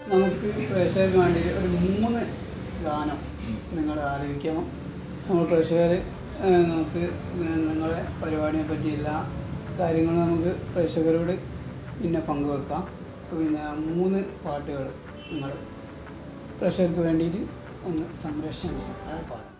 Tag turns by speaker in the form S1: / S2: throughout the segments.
S1: നമുക്ക് പ്രേക്ഷകർക്ക് വേണ്ടി ഒരു 3 ഗാനം നിങ്ങൾ ആലോചിക്കണം. നമ്മൾ പ്രേക്ഷകർ നമുക്ക് നിങ്ങളെ പരിപാടിയെ പറ്റി എല്ലാ കാര്യങ്ങളും നമുക്ക് പ്രേക്ഷകരോട് പിന്നെ പങ്കുവെക്കാം. പിന്നെ 3 പാട്ടുകൾ നിങ്ങൾ പ്രേക്ഷകർക്ക് വേണ്ടിയിട്ട് ഒന്ന് സംരക്ഷണം ചെയ്യാം. അത് പാടാം.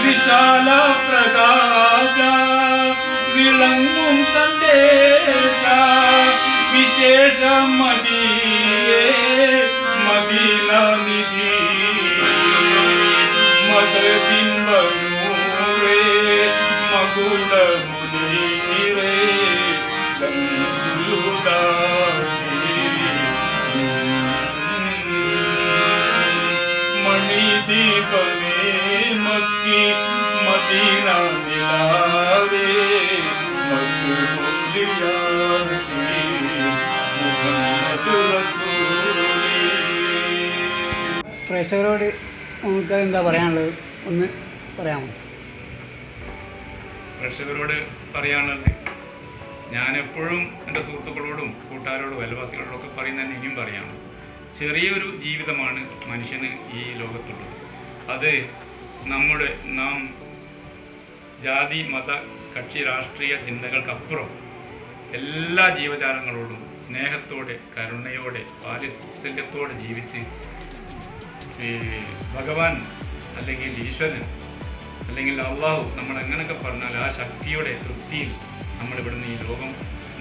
S2: വിശാല പ്രകാശ വിളങ്ങും സന്ദേശ വിശേഷ മദിയേ മദീന നിധി മദബിംബനൂരേ മകുല മുനീരേ ശംസുലുദാ മണിദീപമേ മക്കി മദീന മിലാവേ മഖ്ബൂൽ യാസീൻ മുഹമ്മദ് റസൂലി.
S1: പ്രേക്ഷകരോട് നമുക്ക് എന്താ പറയാനുള്ളത് ഒന്ന് പറയാമോ?
S2: പ്രേക്ഷകരോട് പറയാനുള്ളത് ഞാനെപ്പോഴും എൻ്റെ സുഹൃത്തുക്കളോടും കൂട്ടുകാരോടും അയൽവാസികളോടും ഒക്കെ പറയുന്നതന്നെ ഇനിയും പറയാണ്. ചെറിയൊരു ജീവിതമാണ് മനുഷ്യന് ഈ ലോകത്തുള്ളത്. അത് നാം ജാതി മത കക്ഷി രാഷ്ട്രീയ ചിന്തകൾക്കപ്പുറം എല്ലാ ജീവജാലങ്ങളോടും സ്നേഹത്തോടെ കരുണയോടെ വാത്സല്യത്തോടെ ജീവിച്ച് ഭഗവാൻ അല്ലെങ്കിൽ ഈശ്വരൻ അല്ലെങ്കിൽ അള്ളാഹു നമ്മൾ എങ്ങനെയൊക്കെ പറഞ്ഞാൽ ആ ശക്തിയുടെ തൃപ്തിയിൽ നമ്മളിവിടുന്ന് ഈ ലോകം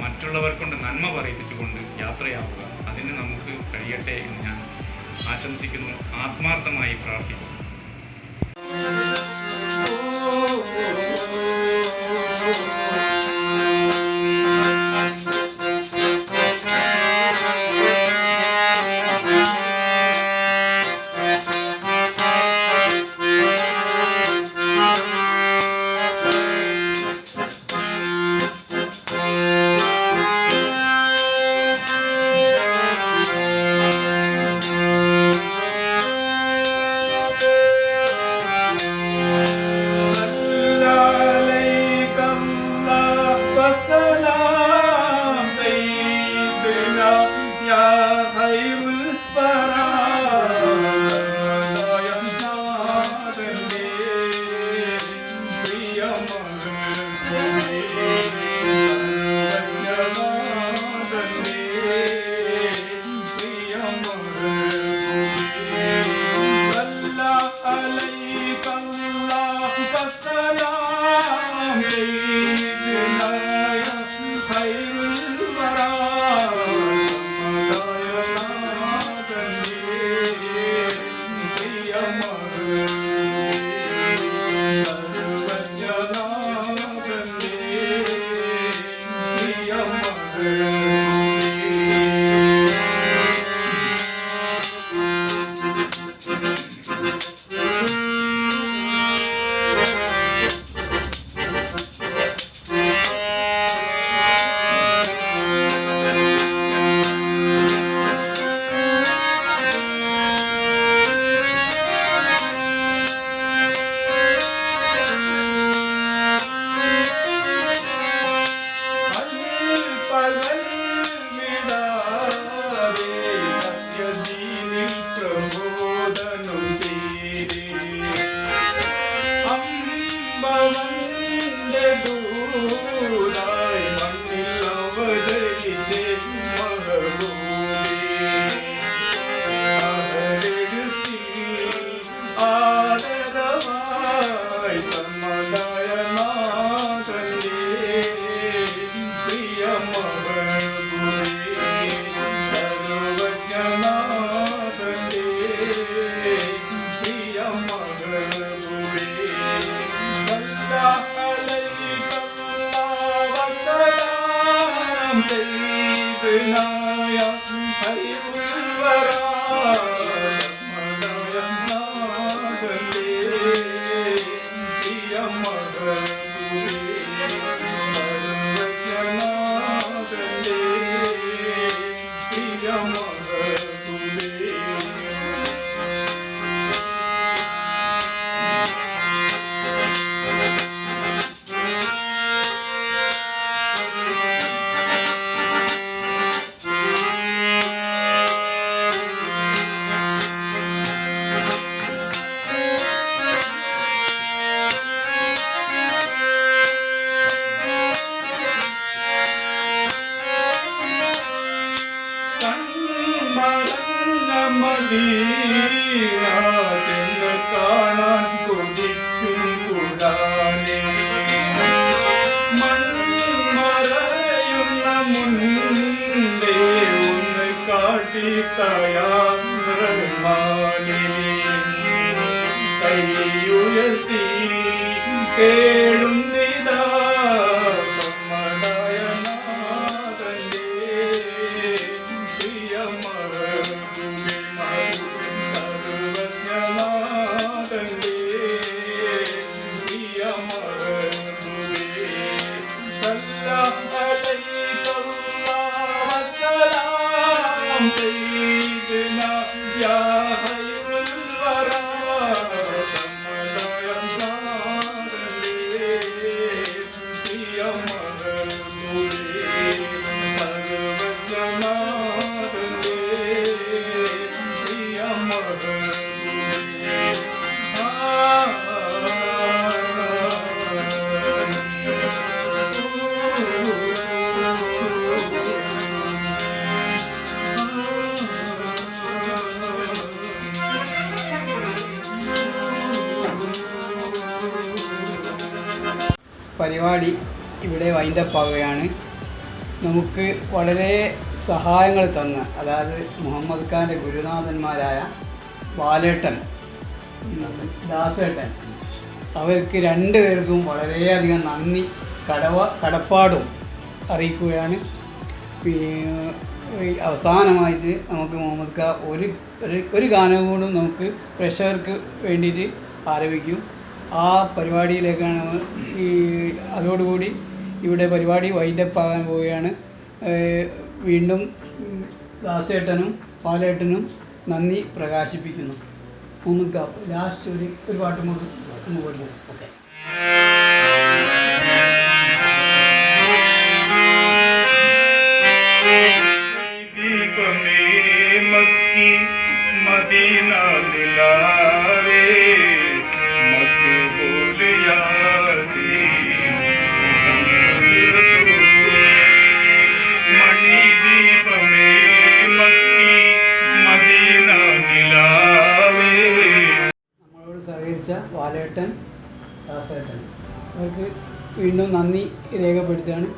S2: മറ്റുള്ളവർക്കൊണ്ട് നന്മ പറയിപ്പിച്ചുകൊണ്ട് യാത്രയാവുക. അതിന് നമുക്ക് കഴിയട്ടെ എന്ന് ഞാൻ ആശംസിക്കുന്നു, ആത്മാർത്ഥമായി പ്രാർത്ഥിക്കുന്നു.
S3: ചെന്ന് കാണാൻ കൊതിക്കും ഖുർആനെ മൺമറയുന്ന മുൻപേ ഒന്ന് കാട്ടിത്തയാൻ റഹ്മാനേ കൈയുയർത്തി കേളുന്നിതാ സമ്മതയ നാഥന്റെ പ്രിയമറുപി സർവജ്ഞനാഥന്റെ പ്രിയമറുപി സല്ലല്ലാഹു അലൈഹി വസല്ലം സയ്യിദനാ യാ ഖൈറുൽ വറാ
S1: പരിപാടി ഇവിടെ വൈൻഡപ്പ് ആവുകയാണ്. നമുക്ക് വളരെ സഹായങ്ങൾ തന്ന്, അതായത് മുഹമ്മദ് ഖാൻ്റെ ഗുരുനാഥന്മാരായ ബാലേട്ടൻ, ദാസേട്ടൻ, അവർക്ക് രണ്ടുപേർക്കും വളരെയധികം നന്ദി കടപ്പാടും അറിയിക്കുകയാണ്. അവസാനമായിട്ട് നമുക്ക് മുഹമ്മദ് ഖാൻ ഒരു ഗാനം കൊണ്ടും നമുക്ക് പ്രേക്ഷകർക്ക് വേണ്ടിയിട്ട് ആരംഭിക്കും. ആ പരിപാടിയിലേക്കാണ് അതോടുകൂടി ഇവിടെ പരിപാടി വൈൻഡപ്പ് ആകാൻ പോവുകയാണ്. വീണ്ടും ദാസേട്ടനും പാലേട്ടനും നന്ദി പ്രകാശിപ്പിക്കുന്നു. മുഹമ്മദ് ഖാൻ ലാസ്റ്റ് ഒരു പാട്ടും കൂടി ഒന്ന് പഠിക്കണം. ഓക്കെ.
S3: മദീന ദിലാവേ മക്ബൂൽ യാസീൻ മണിദീപമേ മക്കി മദീന ദിലാവേ.
S1: നമ്മളോട് സഹകരിച്ച വാലേട്ടൻ, ദാസേട്ടൻ അവർക്ക് വീണ്ടും നന്ദി രേഖപ്പെടുത്തുകയാണ്.